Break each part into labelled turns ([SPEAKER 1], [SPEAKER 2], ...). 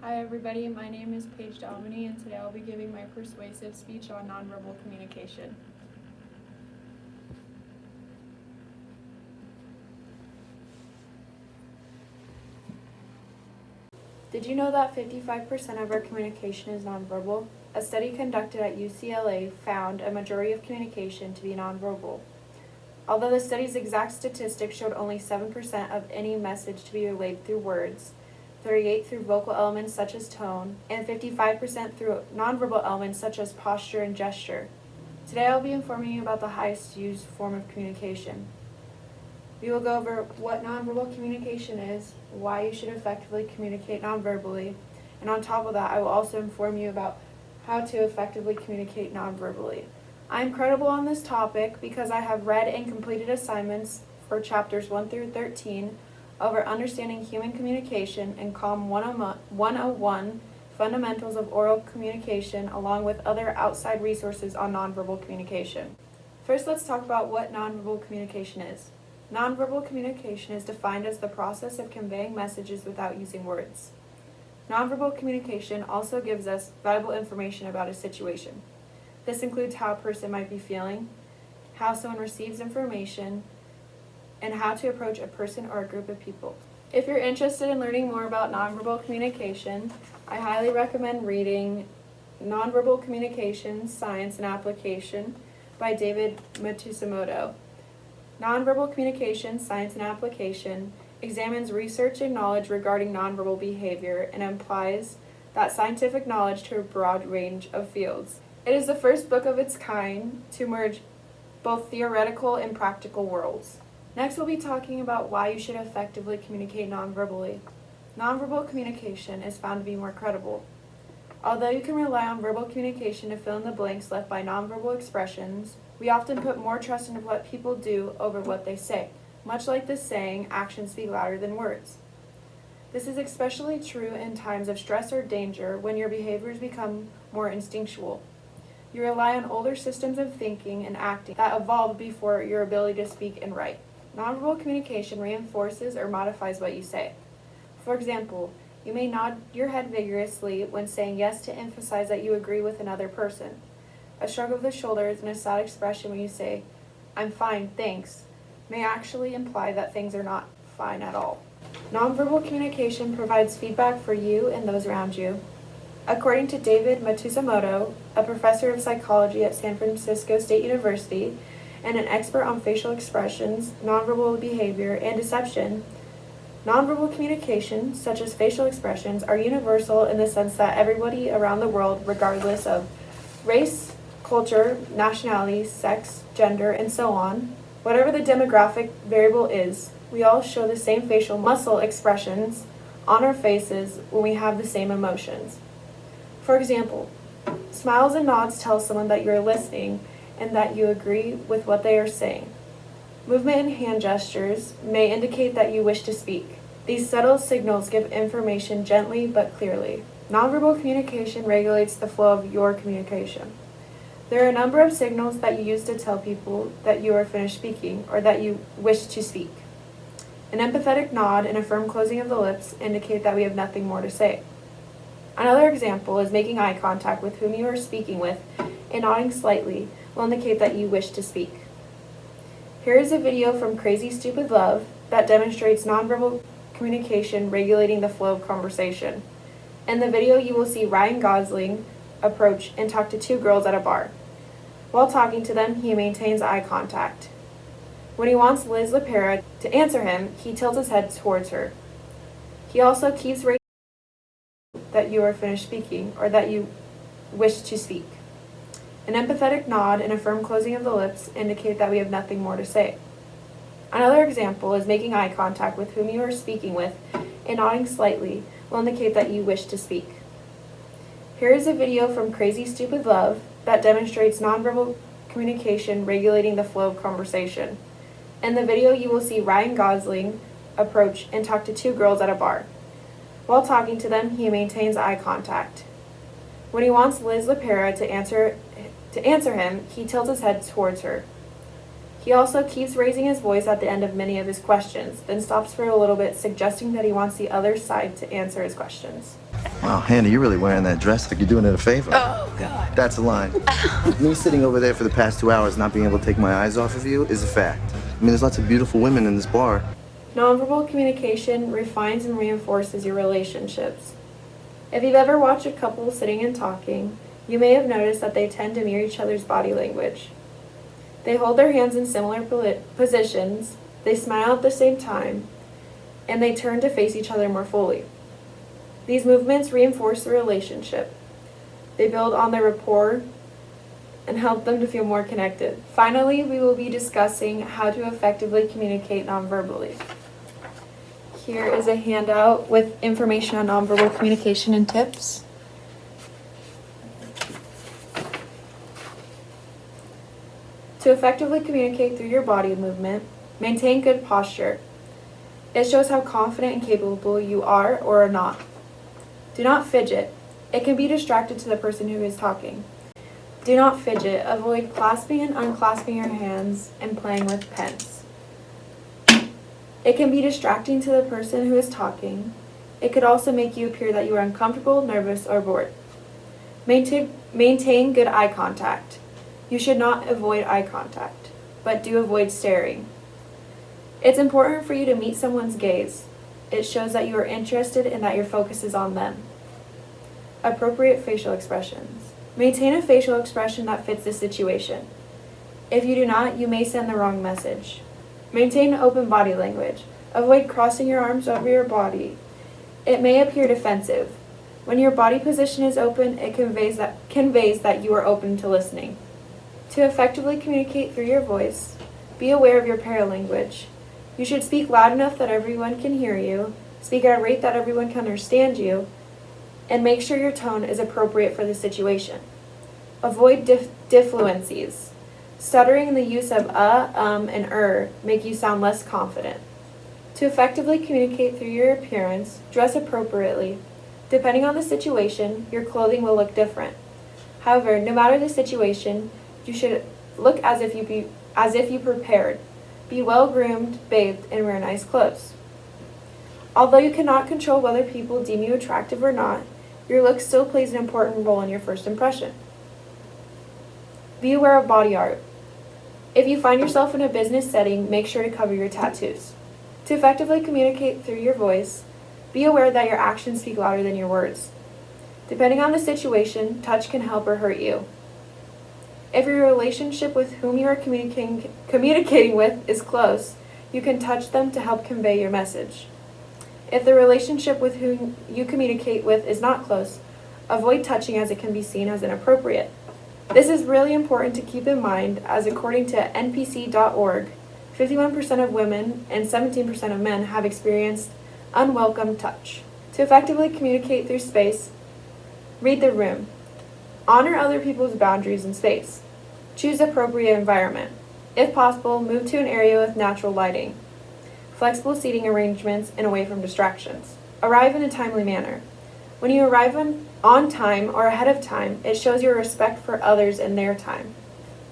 [SPEAKER 1] Hi everybody, my name is Paige Dalmany and today I'll be giving my persuasive speech on nonverbal communication. Did you know that 55% of our communication is nonverbal? A study conducted at UCLA found a majority of communication to be nonverbal. Although the study's exact statistics showed only 7% of any message to be relayed through words, 38% through vocal elements such as tone, and 55% through nonverbal elements such as posture and gesture. Today I'll be informing you about the highest used form of communication. We will go over what nonverbal communication is, why you should effectively communicate nonverbally, and on top of that I will also inform you about how to effectively communicate nonverbally. I am credible on this topic because I have read and completed assignments for chapters 1 through 13 over understanding human communication and Comm 101 fundamentals of oral communication along with other outside resources on nonverbal communication. First, let's talk about what nonverbal communication is. Nonverbal communication is defined as the process of conveying messages without using words. Nonverbal communication also gives us valuable information about a situation. This includes how a person might be feeling, how someone receives information, and how to approach a person or a group of people. If you're interested in learning more about nonverbal communication, I highly recommend reading Nonverbal Communication, Science and Application by David Matsumoto. Nonverbal Communication, Science and Application examines research and knowledge regarding nonverbal behavior and applies that scientific knowledge to a broad range of fields. It is the first book of its kind to merge both theoretical and practical worlds. Next, we'll be talking about why you should effectively communicate nonverbally. Nonverbal communication is found to be more credible. Although you can rely on verbal communication to fill in the blanks left by nonverbal expressions, we often put more trust into what people do over what they say. Much like the saying, actions speak louder than words. This is especially true in times of stress or danger when your behaviors become more instinctual. You rely on older systems of thinking and acting that evolved before your ability to speak and write. Nonverbal communication reinforces or modifies what you say. For example, you may nod your head vigorously when saying yes to emphasize that you agree with another person. A shrug of the shoulders and a sad expression when you say, "I'm fine, thanks," may actually imply that things are not fine at all. Nonverbal communication provides feedback for you and those around you. According to David Matsumoto, a professor of psychology at San Francisco State University and an expert on facial expressions, nonverbal behavior, and deception, nonverbal communication, such as facial expressions, are universal in the sense that everybody around the world, regardless of race, culture, nationality, sex, gender, and so on, whatever the demographic variable is, we all show the same facial muscle expressions on our faces when we have the same emotions. For example, smiles and nods tell someone that you are listening and that you agree with what they are saying. Movement and hand gestures may indicate that you wish to speak. These subtle signals give information gently but clearly. Nonverbal communication regulates the flow of your communication. There are a number of signals that you use to tell people that you are finished speaking or that you wish to speak. An empathetic nod and a firm closing of the lips indicate that we have nothing more to say. Another example is making eye contact with whom you are speaking with and nodding slightly will indicate that you wish to speak. Here is a video from Crazy Stupid Love that demonstrates nonverbal communication regulating the flow of conversation. In the video, you will see Ryan Gosling approach and talk to two girls at a bar. While talking to them, he maintains eye contact. When he wants Liz LaPera to answer him, he tilts his head towards her. He also keeps raising that you are finished speaking or that you wish to speak. An empathetic nod and a firm closing of the lips indicate that we have nothing more to say. Another example is making eye contact with whom you are speaking with and nodding slightly will indicate that you wish to speak. Here is a video from Crazy Stupid Love that demonstrates nonverbal communication regulating the flow of conversation. In the video, you will see Ryan Gosling approach and talk to two girls at a bar. While talking to them, he maintains eye contact. When he wants Liz LaPera to answer him, he tilts his head towards her. He also keeps raising his voice at the end of many of his questions, then stops for a little bit, suggesting that he wants the other side to answer his questions.
[SPEAKER 2] Wow, Hannah, you're really wearing that dress like you're doing it a favor.
[SPEAKER 3] Oh, God.
[SPEAKER 2] That's a line. Me sitting over there for the past 2 hours not being able to take my eyes off of you is a fact. I mean, there's lots of beautiful women in this bar.
[SPEAKER 1] Nonverbal communication refines and reinforces your relationships. If you've ever watched a couple sitting and talking, you may have noticed that they tend to mirror each other's body language. They hold their hands in similar positions, they smile at the same time, and they turn to face each other more fully. These movements reinforce the relationship. They build on their rapport and help them to feel more connected. Finally, we will be discussing how to effectively communicate nonverbally. Here is a handout with information on nonverbal communication and tips. To effectively communicate through your body movement, maintain good posture. It shows how confident and capable you are or are not. Do not fidget. It can be distracted to the person who is talking. Do not fidget. Avoid clasping and unclasping your hands and playing with pens. It can be distracting to the person who is talking. It could also make you appear that you are uncomfortable, nervous, or bored. Maintain good eye contact. You should not avoid eye contact, but do avoid staring. It's important for you to meet someone's gaze. It shows that you are interested and that your focus is on them. Appropriate facial expressions. Maintain a facial expression that fits the situation. If you do not, you may send the wrong message. Maintain open body language. Avoid crossing your arms over your body. It may appear defensive. When your body position is open, it conveys that you are open to listening. To effectively communicate through your voice, be aware of your paralanguage. You should speak loud enough that everyone can hear you, speak at a rate that everyone can understand you, and make sure your tone is appropriate for the situation. Avoid diffluencies. Stuttering and the use of and make you sound less confident. To effectively communicate through your appearance, dress appropriately. Depending on the situation, your clothing will look different. However, no matter the situation, you should look as if you prepared. Be well groomed, bathed, and wear nice clothes. Although you cannot control whether people deem you attractive or not, your look still plays an important role in your first impression. Be aware of body art. If you find yourself in a business setting, make sure to cover your tattoos. To effectively communicate through your voice, be aware that your actions speak louder than your words. Depending on the situation, touch can help or hurt you. If your relationship with whom you are communicating with is close, you can touch them to help convey your message. If the relationship with whom you communicate with is not close, avoid touching as it can be seen as inappropriate. This is really important to keep in mind as according to npc.org, 51% of women and 17% of men have experienced unwelcome touch. To effectively communicate through space, read the room. Honor other people's boundaries and space. Choose the appropriate environment. If possible, move to an area with natural lighting, flexible seating arrangements, and away from distractions. Arrive in a timely manner. When you arrive on time or ahead of time, it shows your respect for others and their time.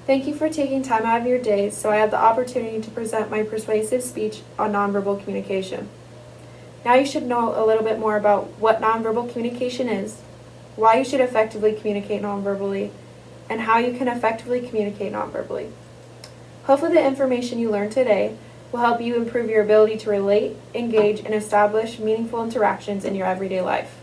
[SPEAKER 1] Thank you for taking time out of your day so I had the opportunity to present my persuasive speech on nonverbal communication. Now you should know a little bit more about what nonverbal communication is, why you should effectively communicate nonverbally, and how you can effectively communicate nonverbally. Hopefully the information you learned today will help you improve your ability to relate, engage, and establish meaningful interactions in your everyday life.